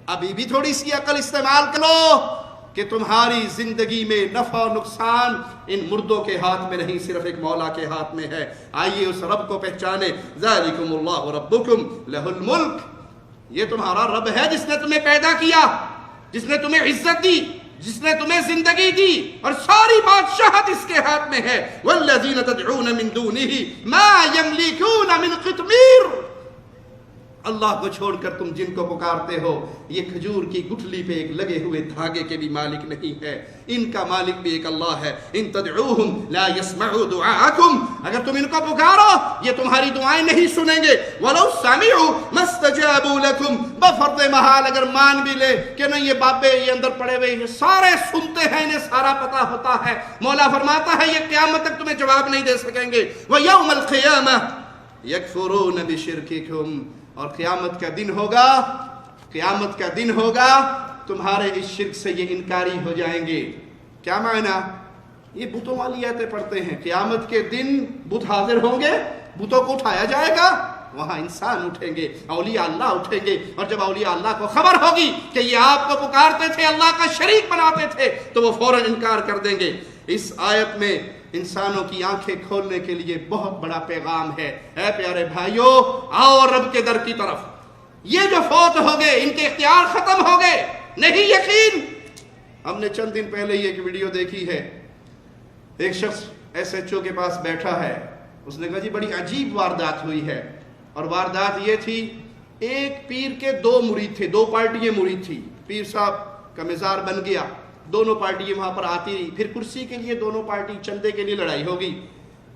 ابھی بھی تھوڑی سی عقل استعمال کرو کہ تمہاری زندگی میں نفع و نقصان ان مردوں کے ہاتھ میں نہیں، صرف ایک مولا کے ہاتھ میں ہے۔ آئیے اس رب کو پہچانے۔ ذالکم اللہ ربکم لہ الملک، یہ تمہارا رب ہے جس نے تمہیں پیدا کیا، جس نے تمہیں عزت دی، جس نے تمہیں زندگی دی، اور ساری بادشاہت اس کے ہاتھ میں ہے۔ والذین تدعون من دونہ ما یملکون من قطمیر، اللہ کو چھوڑ کر تم جن کو پکارتے ہو یہ کھجور کی گٹھلی پہ ایک لگے ہوئے دھاگے کے بھی مالک نہیں ہے، ان کا مالک بھی ایک اللہ ہے۔ ان تدعوہم لا يسمعوا دعاءکم، اگر تم ان کو پکارو یہ تمہاری دعائیں نہیں سنیں گے۔ ولو سمعوا ما استجابوا لکم، بفرض محال اگر مان بھی لے کہ نہیں یہ بابے یہ اندر پڑے ہوئے یہ سارے سنتے ہیں، انہیں سارا پتہ ہوتا ہے، مولا فرماتا ہے یہ قیامت تک تمہیں جواب نہیں دے سکیں گے۔ وَيَوْمَ الْقِيَامَةِ يَكْفُرُونَ بِشِرْكِكُمْ، اور قیامت کا دن ہوگا، قیامت کا دن ہوگا تمہارے اس شرک سے یہ انکاری ہو جائیں گے۔ کیا معنی؟ یہ بتوں والی آیتیں پڑھتے ہیں، قیامت کے دن بت حاضر ہوں گے، بتوں کو اٹھایا جائے گا، وہاں انسان اٹھیں گے، اولیاء اللہ اٹھیں گے، اور جب اولیاء اللہ کو خبر ہوگی کہ یہ آپ کو پکارتے تھے، اللہ کا شریک بناتے تھے، تو وہ فوراً انکار کر دیں گے۔ اس آیت میں انسانوں کی آنکھیں کھولنے کے لیے بہت بڑا پیغام ہے۔ اے پیارے بھائیو، آؤ رب کے در کی طرف۔ یہ جو فوت ہو گئے ان کے اختیار ختم ہو گئے، نہیں یقین۔ ہم نے چند دن پہلے ہی ایک ویڈیو دیکھی ہے، ایک شخص ایس ایچ او کے پاس بیٹھا ہے، اس نے کہا جی بڑی عجیب واردات ہوئی ہے، اور واردات یہ تھی ایک پیر کے دو مرید تھے، دو پارٹیاں مرید تھی، پیر صاحب کا مزار بن گیا، دونوں پارٹی وہاں پر آتی رہی، پھر کرسی کے لیے دونوں پارٹی چندے کے لیے لڑائی ہوگی،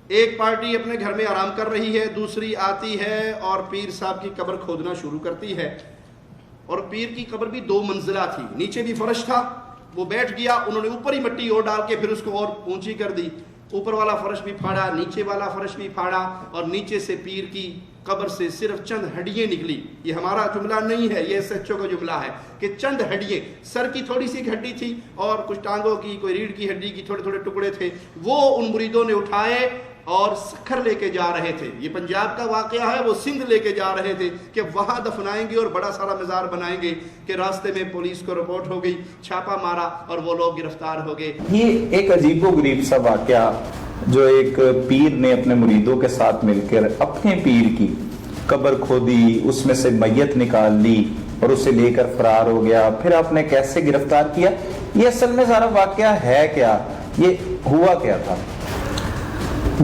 ایک پارٹی اپنے گھر میں آرام کر رہی ہے، دوسری آتی ہے اور پیر صاحب کی قبر کھودنا شروع کرتی ہے، اور پیر کی قبر بھی 2 منزلہ تھی، نیچے بھی فرش تھا، وہ بیٹھ گیا، انہوں نے اوپر ہی مٹی اور ڈال کے پھر اس کو اور اونچی کر دی، اوپر والا فرش بھی پھاڑا، نیچے والا فرش بھی پھاڑا، اور نیچے سے پیر کی قبر سے صرف چند ہڈیاں نکلی۔ یہ ہمارا جملہ نہیں ہے، یہ ایس ایچ او کا جملہ ہے کہ چند ہڈیاں، سر کی تھوڑی سی ہڈی تھی اور کچھ ٹانگوں کی، کوئی ریڑھ کی ہڈی کی تھوڑے تھوڑے ٹکڑے تھے، وہ ان مریدوں نے اٹھائے اور سکھر لے کے جا رہے تھے۔ یہ پنجاب کا واقعہ ہے، وہ سندھ لے کے جا رہے تھے کہ وہاں دفنائیں گے اور بڑا سارا مزار بنائیں گے، کہ راستے میں پولیس کو رپورٹ ہو گئی، چھاپا مارا اور وہ لوگ گرفتار ہو گئے۔ یہ ایک عجیب و غریب سا واقعہ جو ایک پیر نے اپنے مریدوں کے ساتھ مل کر اپنے پیر کی قبر کھودی، اس میں سے میت نکال لی اور اسے لے کر فرار ہو گیا، پھر آپ نے کیسے گرفتار کیا، یہ اصل میں سارا واقعہ ہے کیا، یہ ہوا کیا تھا؟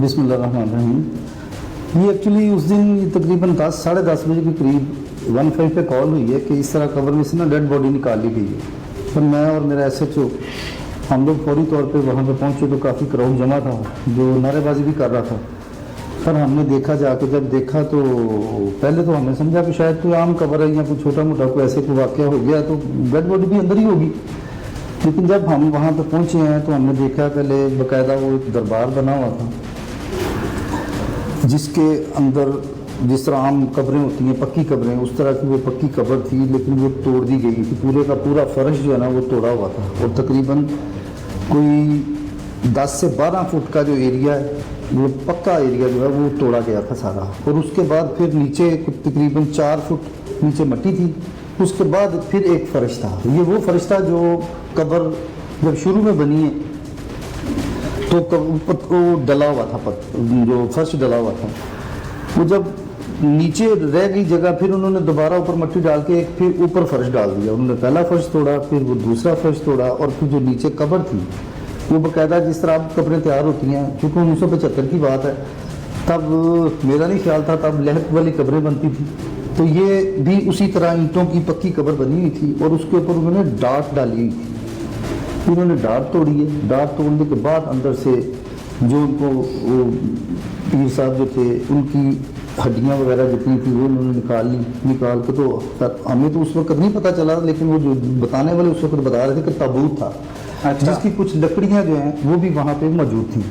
بسم اللہ الرحمن الرحیم۔ یہ ایکچولی اس دن تقریباً 10-10:30 بجے کے قریب 15 پہ کال ہوئی ہے کہ اس طرح قبر میں سے نا ڈیڈ باڈی نکال لی گئی ہے، پھر میں اور میرا ایس ایچ او ہم لوگ فوری طور پہ وہاں پہ پہنچے تو کافی کراؤڈ جمع تھا جو نعرے بازی بھی کر رہا تھا، پر ہم نے دیکھا، جا کے جب دیکھا تو پہلے تو ہم نے سمجھا کہ شاید کوئی عام قبر ہے یا کوئی چھوٹا موٹا کوئی ایسے کوئی واقعہ ہو گیا تو ڈیڈ باڈی بھی اندر ہی ہوگی، لیکن جب ہم وہاں پہ پہنچے ہیں تو ہم نے دیکھا پہلے باقاعدہ وہ ایک دربار بنا ہوا تھا جس کے اندر جس طرح عام قبریں ہوتی ہیں پکی قبریں، اس طرح کی وہ پکی قبر تھی، لیکن وہ توڑ دی گئی تھی، پورے کا پورا فرش جو ہے نا وہ توڑا ہوا تھا، اور تقریباً کوئی 10 سے 12 فٹ کا جو ایریا ہے وہ پکا ایریا جو ہے وہ توڑا گیا تھا سارا، اور اس کے بعد پھر نیچے تقریباً 4 فٹ نیچے مٹی تھی، اس کے بعد پھر ایک فرش تھا، یہ وہ فرش تھا جو قبر جب شروع میں بنی ہے تو وہ ڈلا ہوا تھا، جو فرش ڈلا ہوا تھا، وہ جب نیچے رہ گئی جگہ پھر انہوں نے دوبارہ اوپر مٹی ڈال کے ایک پھر اوپر فرش ڈال دیا، انہوں نے پہلا فرش توڑا، پھر وہ دوسرا فرش توڑا، اور پھر جو نیچے قبر تھی وہ باقاعدہ جس طرح اب قبریں تیار ہوتی ہیں، چونکہ 1975 کی بات ہے، تب میرا نہیں خیال تھا، تب لہک والی قبریں بنتی تھی، تو یہ بھی اسی طرح اینٹوں کی پکی قبر بنی ہوئی تھی، اور اس کے اوپر انہوں نے ڈاٹ ڈالی ہوئی تھی، انہوں نے ڈاٹ توڑی ہے، ڈاٹ توڑنے کے بعد اندر سے جو ان کو وہ پیر صاحب جو تھے ان کی ہڈیاں وغیرہ جتنی تھی وہ انہوں نے نکال کے، تو ہمیں تو اس وقت نہیں پتہ چلا، لیکن وہ جو بتانے والے اس وقت بتا رہے تھے کہ تابوت تھا، جس کی کچھ لکڑیاں جو ہیں وہ بھی وہاں پہ موجود تھیں۔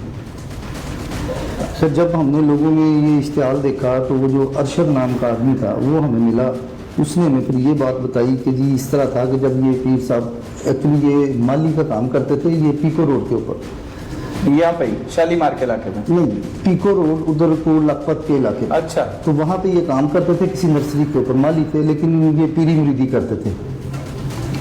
پھر جب ہم نے لوگوں نے یہ اشتعال دیکھا تو وہ جو ارشد نام کا آدمی تھا وہ ہمیں ملا، اس نے ہمیں پھر یہ بات بتائی کہ جی اس طرح تھا کہ جب یہ پیر صاحب ایکچولی یہ مالی کا کام کرتے تھے، یہ پیکو روڈ کے اوپر، یہاں پہ شالیمار کے علاقے میں نہیں، پیکو روڈ ادھر کو لکھپت کے علاقے میں، اچھا، تو وہاں پہ یہ کام کرتے تھے کسی نرسری کے اوپر، مالی تھے لیکن یہ پیری مریدی کرتے تھے،